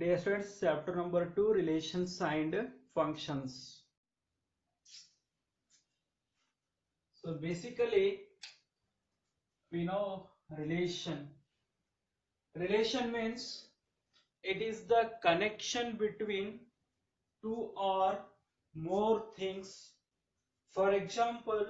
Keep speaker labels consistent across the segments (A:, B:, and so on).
A: Dear students, chapter number 2, relations and functions. So basically, we know relation. Relation means it is the connection between two or more things. For example,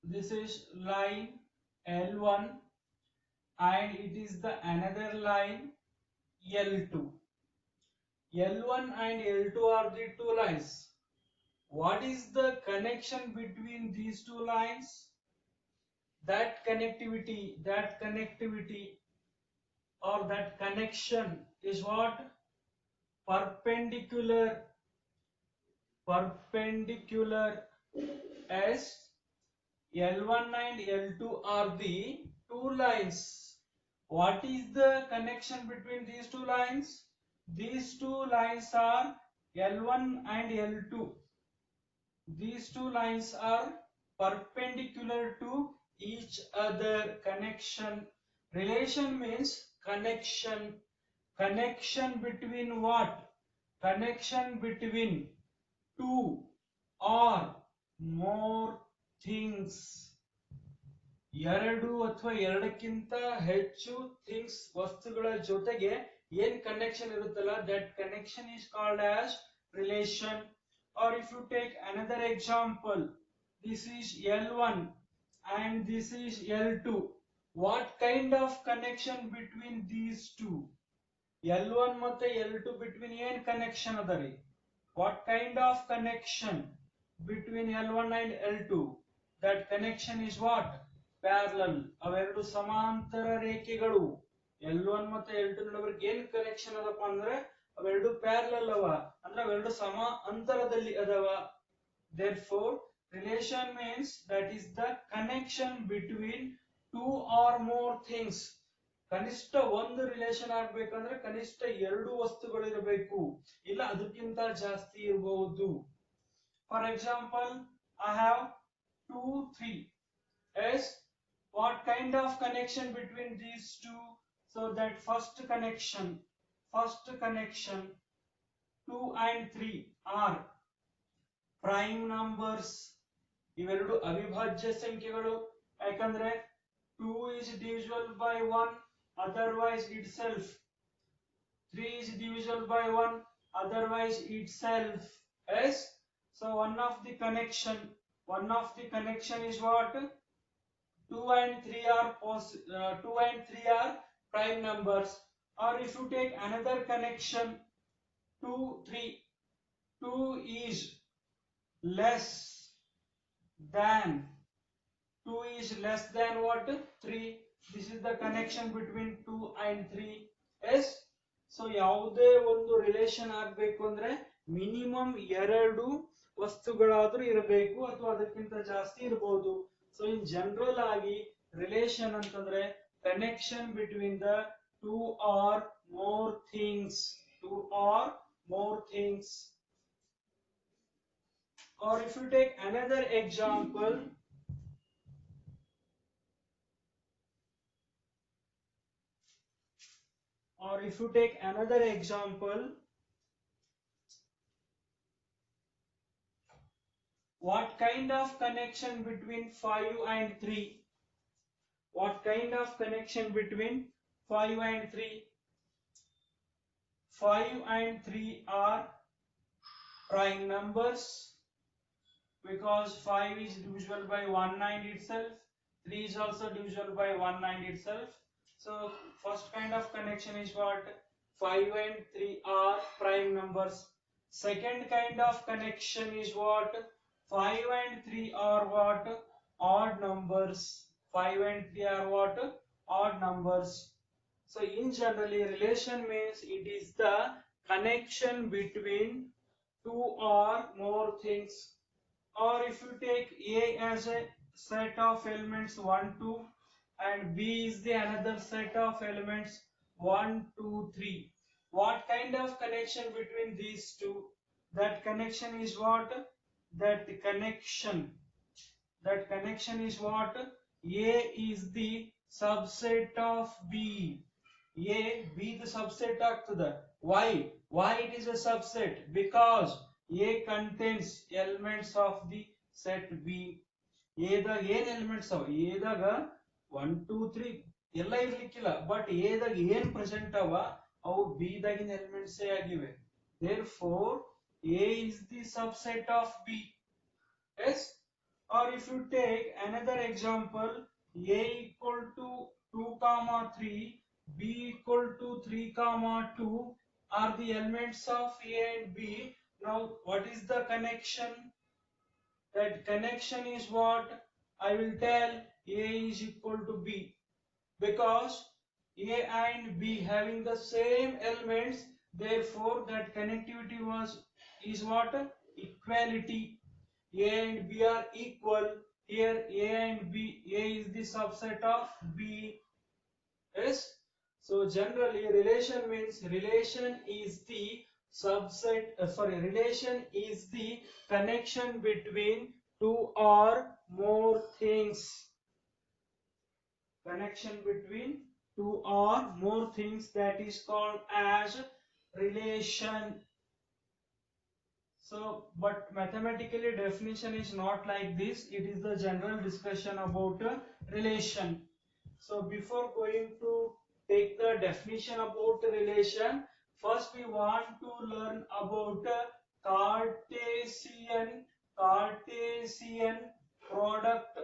A: this is line L1 and it is the another line L2. L1 and L2 are the two lines. What is the connection between these two lines? That connectivity or that connection is what? Perpendicular as L1 and L2 are the two lines. What is the connection between these two lines? These two lines are L1 and L2. These two lines are perpendicular to each other. Connection. Relation means connection. Connection between what? Connection between two or more things. ಎರಡು ಅಥವಾ ಎರಡಕ್ಕಿಂತ ಹೆಚ್ಚು things ವಸ್ತುಗಳ ಜೊತೆಗೆ ಏನ್ connection ಇರುತ್ತಲ್ಲ, that connection is called as relation. Or if you take another example, this is L1 and this is L2. What kind of connection between these two? L1 ಮತ್ತೆ L2 between ಏನ್ connection ಅದರಿ? What kind of connection between L1 and L2? That connection is what? Parallel. ಅವೆರಡು ಸಮಾಂತರ ರೇಖೆಗಳು. L1 ಮತ್ತೆ L2 ನಡುವೆ ಏನ್ connection ಅದಪ್ಪ ಅಂದ್ರೆ ಅವೆರಡು ಪ್ಯಾರಲಲ್ ಅವ, ಅಂದ್ರೆ ಅವೆರಡು ಸಮ ಅಂತರದಲ್ಲಿ ಅದಾವ. Therefore, relation means that is the connection between two or more things. ಕನಿಷ್ಠ ಒಂದು ರಿಲೇಷನ್ ಆಗ್ಬೇಕಂದ್ರೆ ಕನಿಷ್ಠ ಎರಡು ವಸ್ತುಗಳು ಇರಬೇಕು, ಇಲ್ಲ ಅದಕ್ಕಿಂತ ಜಾಸ್ತಿ ಇರಬಹುದು. For example, I have 2, 3. Yes, what kind of connection between these two? So that first connection 2 and 3 are prime numbers. ಇವೆರಡು ಅವಿಭಾಜ್ಯ ಸಂಖ್ಯೆಗಳು. ಯಾಕಂದ್ರೆ 2 is divisible by 1, otherwise itself. 3 is divisible by 1, otherwise itself. Yes, so one of the connection is what? 2 and 3 are prime numbers. Or if you take another connection 2, 3, 2 is less than what? 3. This is the connection between 2 and 3. Yes, so ಯಾವುದೇ ಒಂದು relation ಆಗಬೇಕು ಅಂದ್ರೆ minimum ಎರಡು ವಸ್ತುಗಳಾದ್ರೂ ಇರಬೇಕು ಅಥವಾ ಅದಕ್ಕಿಂತ ಜಾಸ್ತಿ ಇರಬಹುದು. ಸೊ ಇನ್ ಜನರಲ್ ಆಗಿ ರಿಲೇಷನ್ ಅಂತಂದ್ರೆ connection between the two or more things. Or if you take another example, what kind of connection between 5 and 3? What kind of connection between 5 and 3? 5 and 3 are prime numbers because 5 is divisible by 1/9 itself. 3 is also divisible by 1/9 itself. So first kind of connection is what? 5 and 3 are prime numbers. Second kind of connection is what? 5 and 3 are what? Odd numbers. 5 and 3 are what? Odd numbers. So in generally, relation means it is the connection between two or more things. Or if you take A as a set of elements 1, 2 and B is the another set of elements 1, 2, 3. What kind of connection between these two? That connection is what? That connection is what? A is the subset of B. A B the subset ಆಗ್ತದೆ. Why it is a subset? Because A contains elements of the set B. A ದಾಗ ಏನ್ elements ಅವ? A ದಾಗ 1 2 3 ಎಲ್ಲ ಇರ್ಲಿಕ್ಕಿಲ್ಲ, but A ದಾಗ ಏನ್ present ಅವ ಅವು B ದಾಗಿನ ಎಲಿಮೆಂಟ್ಸ್ ಆಗಿವೆ. Therefore A is the subset of B. Yes? Or if you take another example, A equal to 2 comma 3, B equal to 3 comma 2 are the elements of A and B. Now what is the connection? That connection is what? I will tell A is equal to B, because A and B having the same elements, therefore that connectivity is what? Equality. A and B are equal. Here A and B, A is the subset of B. Yes? So generally relation means relation is the relation is the connection between two or more things. Connection between two or more things, that is called as relation. So, but mathematically definition is not like this. It is the general discussion about relation. So before going to take the definition about relation, first we want to learn about Cartesian product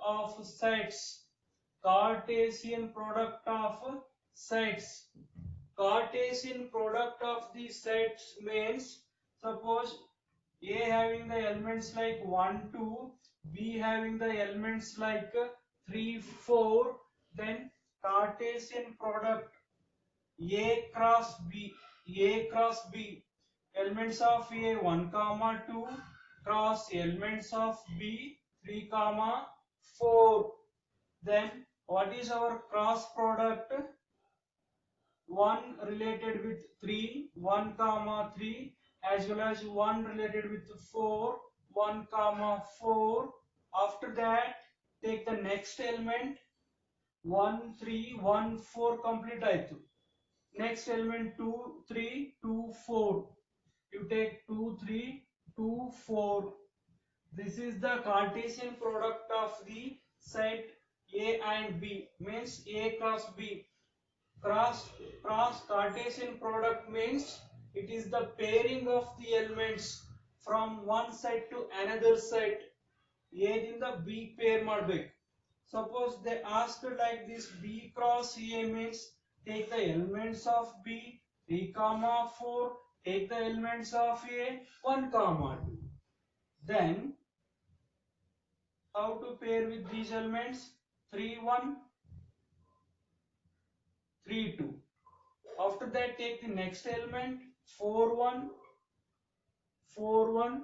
A: of sets. Cartesian product of sets. Cartesian product of the sets means, suppose A having the elements like 1 2, B having the elements like 3 4, then Cartesian product A cross B, elements of A 1 comma 2 cross elements of B 3 comma 4. Then what is our cross product? 1 related with 3 1 comma 3, as well as 1 related with 4 1 comma 4. After that take the next element 1 3 1 4 complete aitu. Next element 2 3 2 4, you take 2 3 2 4. This is the Cartesian product of the set A and B, means A cross B. Cross Cartesian product means it is the pairing of the elements from one set to another set. A ದಿಂದ B pair ಮಾಡಬೇಕು. Suppose they asked like this, B cross A means take the elements of B 3 comma 4, take the elements of A 1 comma 2. Then how to pair with these elements? 3 1 3 2. After that take the next element 4 1 4 1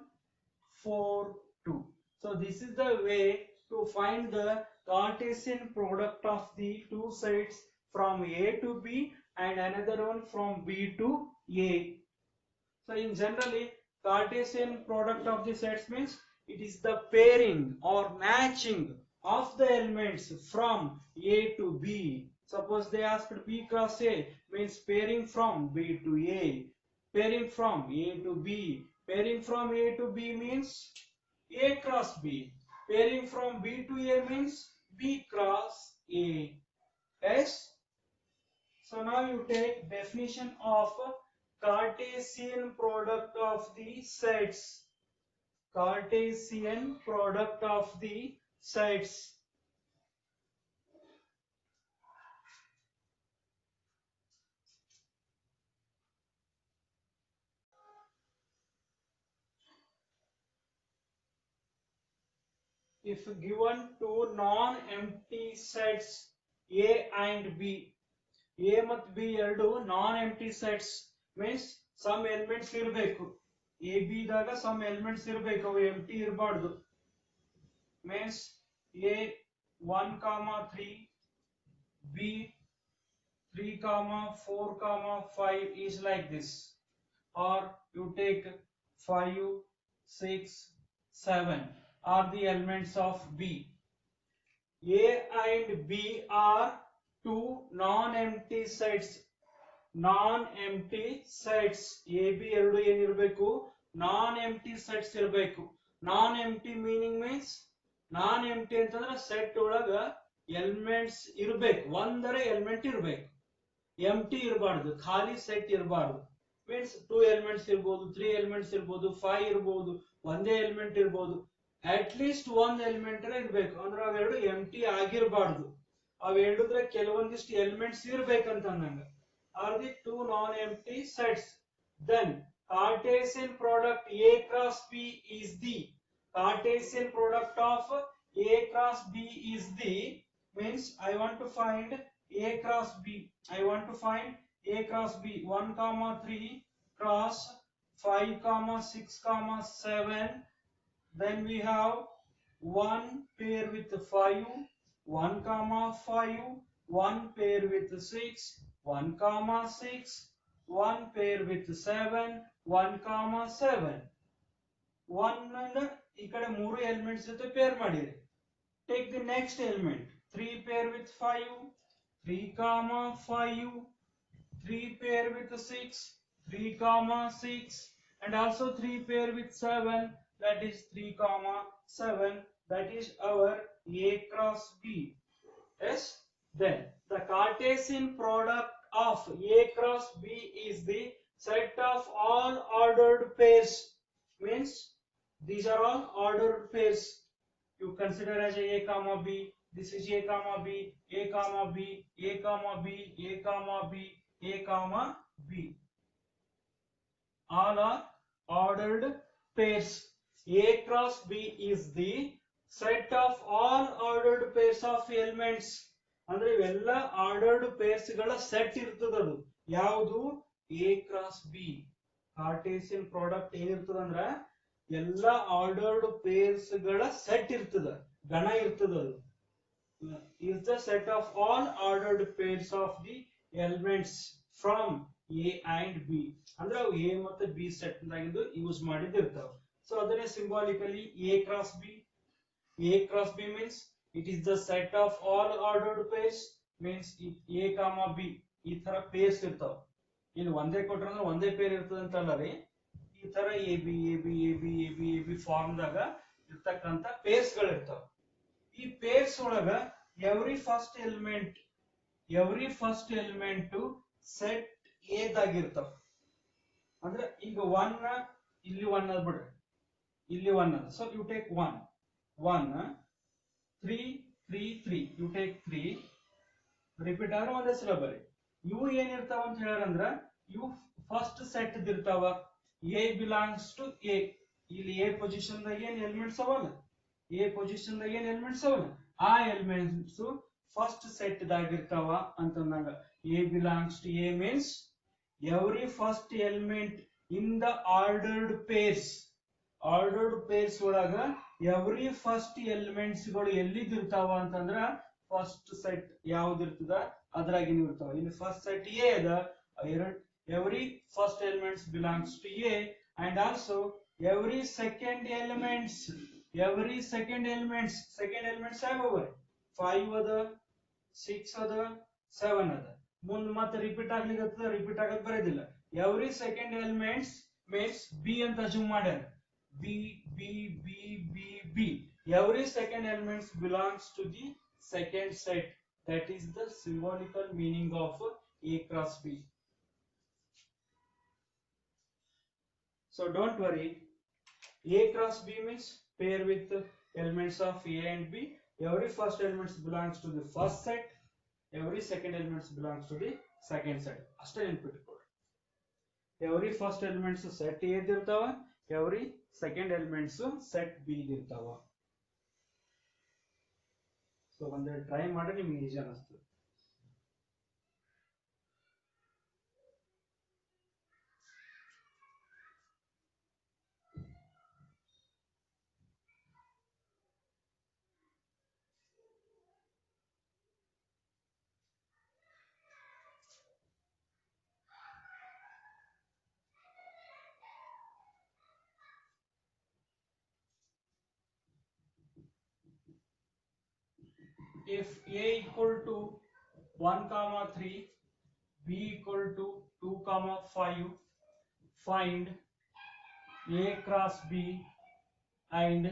A: 4 2. So this is the way to find the Cartesian product of the two sides from A to B and another one from B to A. So in generally Cartesian product of the sets means it is the pairing or matching of the elements from A to B. Suppose they asked B cross A, means pairing from B to A, pairing from A to B. Pairing from A to B means A cross B. Pairing from B to A means B cross A. Yes? So now you take definition of Cartesian product of the sets. Cartesian product of the sets. If given two non-empty sets A and B, A ಮತ್ತು B ಎರಡು non-empty sets means some elements ಇರಬೇಕು. A B ದಾಗ some elements ಇರಬೇಕು, ಅವು empty ಇರಬಾರ್ದು. Means A 1 comma 3, B 3 comma 4 comma 5 is like this. Or you take 5 6 7 are the elements of B. A and B are two non-empty sets. non-empty sets AB ಎರಡು ಏನಿರಬೇಕು non-empty sets ಇರಬೇಕು. non-empty meaning means non-empty ಅಂತಂದ್ರೆ set ಒಳಗ elements ಇರಬೇಕು, ಒಂದರ element ಇರಬೇಕು, ಎಂಟಿ ಇರಬಾರ್ದು, ಖಾಲಿ ಸೆಟ್ ಇರಬಾರ್ದು. ಮೀನ್ಸ್ 2 ಎಲಿಮೆಂಟ್ಸ್ ಇರಬಹುದು, 3 ಎಲಿಮೆಂಟ್ಸ್ ಇರಬಹುದು, 5 ಇರಬಹುದು, ಒಂದೇ ಎಲಿಮೆಂಟ್ ಇರಬಹುದು, ಅಟ್ ಲೀಸ್ಟ್ ಒಂದ್ ಎಲಿಮೆಂಟ್ ಇರಬೇಕು. ಅಂದ್ರೆ ಅವೆರಡು ಎಂಟಿ ಆಗಿರಬಾರ್ದು, ಅವೆರಡುದ್ರೆ ಕೆಲವೊಂದಿಷ್ಟು ಎಲಿಮೆಂಟ್ಸ್ ಇರಬೇಕಂತ ಅಂದಂಗ. are the two non-empty sets. Then Cartesian product A cross B is the Cartesian product of A cross B is the means I want to find A cross B. I want to find A cross B 1 comma 3 cross 5 comma 6 comma 7. Then we have one pair with 5, 1 comma 5, one pair with 6, 1 comma 6, one pair with 7, 1 comma 7. 1 and ಈ ಕಡೆ ಮೂರು elements ಜೊತೆ peer ಮಾಡಿರಿ. Take the next element. 3 pair with 5, 3 comma 5, 3 pair with 6, 3 comma 6, and also 3 pair with 7, that is 3 comma 7. That is our A cross B. Yes. Then the Cartesian product of A cross B is the set of all ordered pairs. Means these are all ordered pairs. You consider as A comma B. This is A comma B, A comma B, A comma B, A comma B, A comma B. All are ordered pairs. A cross B is the set of all ordered pairs of elements. ಅಂದ್ರೆ ಇವೆಲ್ಲ ordered pairs ಗಳ set ಇರ್ತದದು. ಯಾವುದು? A cross B. ಕಾರ್ಟೇಸಿಯನ್ product ಏನಿರ್ತದಂದ್ರ ಎಲ್ಲ ordered pairs ಗಳ set ಇರ್ತದ, ಗಣ ಇರ್ತದದು. is the set of all ordered pairs of the elements from A and B. ಅಂದ್ರೆ ಅವು A ಮತ್ತು B ಸೆಟ್ ನಾಗಿದ್ದು ಯೂಸ್ ಮಾಡಿದಿರ್ತಾವ. ಸೊ ಅದನ್ನೇ symbolically A cross B. A cross B means it is the set of all ordered pairs. Means A comma B ಈ ತರ pairs ಇರ್ತಾವ. ಇಲ್ಲಿ ಒಂದೇ ಕೊಟ್ರಂದ್ರೆ ಒಂದೇ ಪೇರ್ ಇರ್ತದೆ ಅಂತಲ್ಲ ರೀ, ಈ ತರ A B A B A B A B A B form ದಾಗ ಇರ್ತಕ್ಕಂತ ಪೇರ್ಸ್ ಗಳು ಇರ್ತಾವ. ಈ ಪೇರ್ಸ್ ಒಳಗ every first element set A ದಾಗ ಇರ್ತಾವ. ಅಂದ್ರೆ ಈಗ 1 ಇಲ್ಲಿ 1 ಅದ ಬಿಡ್ರಿ, ಇಲ್ಲಿ 1 ಅದ. So you take 1 3 3 3, you take 3, repeat ಆದ್ರೆ ಒಂದೇ ಸಲ ಬರಿ. ಇವು ಏನಿರ್ತಾವ ಅಂತ ಹೇಳಂದ್ರ ಇವು ಫಸ್ಟ್ ಸೆಟ್ ಇರ್ತಾವ. A belongs to A. ಇಲ್ಲಿ A ಪೊಸಿಷನ್ ದಾಗ ಏನ್ ಎಲಿಮೆಂಟ್ಸ್ ಅವಲ್ಲ, A ಪೊಸಿಷನ್ ದಾಗ ಏನ್ ಎಲಿಮೆಂಟ್ಸ್ ಅವಲ್ಲ, ಆ ಎಲಿಮೆಂಟ್ಸ್ ಫಸ್ಟ್ ಸೆಟ್ ದಾಗ ಇರ್ತಾವ ಅಂತಂದಾಗ A belongs to A means every first element in the ordered pairs. Ordered pairs ಒಳಗ ಎವ್ರಿ ಫಸ್ಟ್ ಎಲಿಮೆಂಟ್ಸ್ ಗಳು ಎಲ್ಲಿದಿರ್ತಾವ ಅಂತಂದ್ರ ಫಸ್ಟ್ ಸೆಟ್ ಯಾವ್ದಿರ್ತದ ಅದ್ರಾಗಿನ ಇರ್ತಾವ. ಇಲ್ಲಿ ಫಸ್ಟ್ ಸೆಟ್ ಎ ಅದ, every first elements belongs to A, and also every second elements second elements ಯಾವ 5 ಅದ, 6 ಅದ, 7 ಅದ. ಮುಂದ್ ಮತ್ತೆ ರಿಪೀಟ್ ಆಗ್ಲಿಕ್ಕೆ ರಿಪೀಟ್ ಆಗದ್ ಬರೋದಿಲ್ಲ. Every second elements means B ಅಂತ ಅಸ್ಯೂಮ್ ಮಾಡ್ಯಾರ. B, B, B, B, B. Every second element belongs to the second set. That is the symbolical meaning of A cross B. So don't worry. A cross B means pair with elements of A and B. Every first element belongs to the first set. Every second element belongs to the second set. ಅಷ್ಟೇ ನೆನಪಿಟ್ಕೊಳ್ಳಿ. Every first elements set A ಇರ್ತಾವ, every second elements set B ಇರ್ತಾವ. So ಒಂದೇ try ಮಾಡಿ ನಿಮ್ಗೆ easy ಅನಿಸ್ತದೆ. If A equal to 1 comma 3, b equal to 2 comma 5. Find a cross b and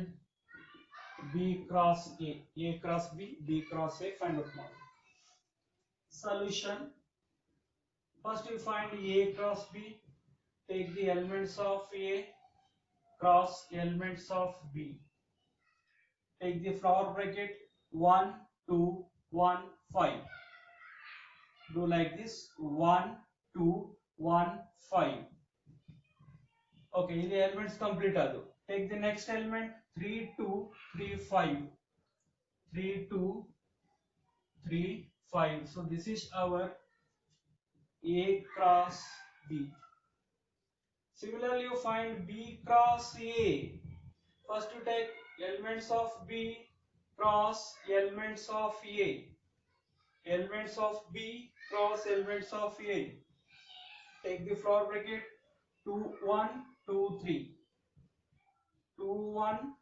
A: b cross a cross b cross a. Find out now. Solution. First you find a cross b. Take the elements of a cross elements of b. Take the flower bracket 1 2 1 5. Do like this 1 2 1 5. Okay, the elements complete adu. Take the next element 3 2 3 5. 3 2 3 5. So this is our a cross b. Similarly, you find b cross a. First you take elements of b cross elements of a. Elements of b cross elements of a. Take the flower bracket 2 1 2 3. 2 1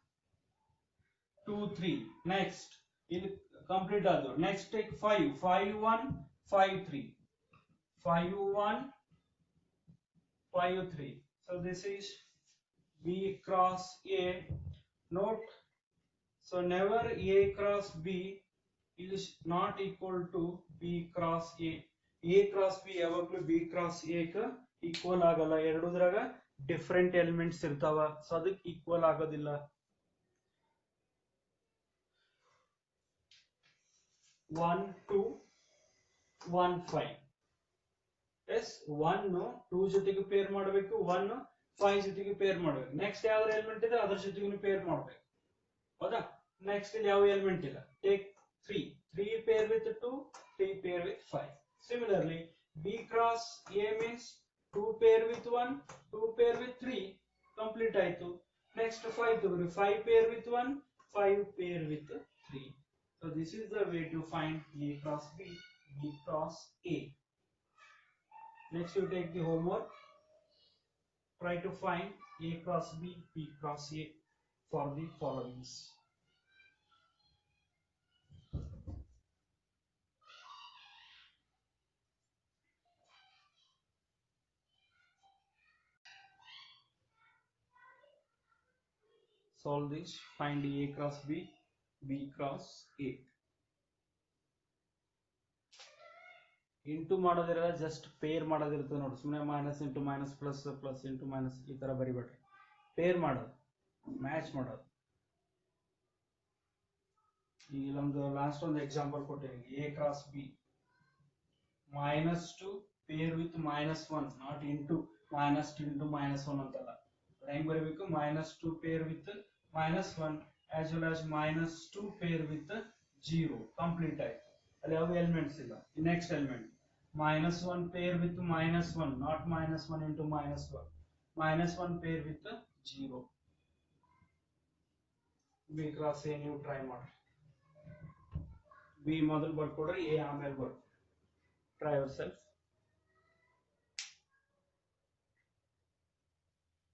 A: 2 3. Next in complete other. Next take 5 5 1 5 3. 5 1 5 3. So this is b cross a. Note, so never a cross b is not equal to b cross a. A cross b ಯಾವಾಗಲೂ b cross a ಗೆ equal ಆಗಲ್ಲ. ಎರಡೂದ್ರಾಗ different elements ಇರ್ತಾವ, so ಅದಕ್ಕೆ equal ಆಗೋದಿಲ್ಲ. 1 2 1 5. S 1 2 ಜೊತೆಗೆ peer ಮಾಡಬೇಕು, 1 5 ಜೊತೆಗೆ peer ಮಾಡಬೇಕು. ನೆಕ್ಸ್ಟ್ ಯಾವ್ದು ಎಲಿಮೆಂಟ್ ಇದೆ ಅದರ ಜೊತೆಗೆ ಪೇರ್ ಮಾಡಬೇಕು, ಹೌದಾ? ನೆಕ್ಸ್ಟ್ ಇಲ್ಲಿ ಯಾವ ಎಲಿಮೆಂಟ್ ಇಲ್ಲ. Take 3 3 pair with 2 3 pair with 5. Similarly, b cross a means 2 pair with 1 2 pair with 3. Complete ಆಯ್ತು. Next 5 ತಗೊಳ್ಳಿ, 5 pair with 1 5 pair with 3. So this is the way to find a cross b, b cross a. Next you take the homework. Try to find a cross b, b cross a for the followings. Solve this. Find a cross b, b cross a. Into ಮಾಡೋದಿರಲ್ಲ, just pair ಮಾಡೋದಿರ್ತದೆ ನೋಡಿ. ಸುಮ್ಮನೆ minus into minus plus plus into minus ಈ ತರ ಬರಿಬೇಡ್ರಿ. Peer ಮಾಡೋದು, match ಮಾಡೋದು. ಈಗ ನಮ್ದು ಲಾಸ್ಟ್ ಒಂದು ಎಕ್ಸಾಂಪಲ್ ಕೊಟ್ಟಿನಿ, a cross b -2 pair with -1, not into -1 ಅಂತಲ್ಲ. ಹೆಂಗ್ ಬರಬೇಕು? -2 pair with -1 as well as -2 pair with 0. Complete ಆಯ್ತು. ಅಲ್ಲಿ ಯಾವ ಎಲಿಮೆಂಟ್ಸ್ ಇಲ್ಲ. Next element -1 pair with -1, not -1 into -1. -1 pair with 0. b cross a ನೀವು ಟ್ರೈ ಮಾಡಿ. b ಮೊದಲು ಬರ್ಕೊಡ್ರಿ, a ಆಮೇಲೆ ಬರ್ಕೊಡ್ರಿ. Try yourself.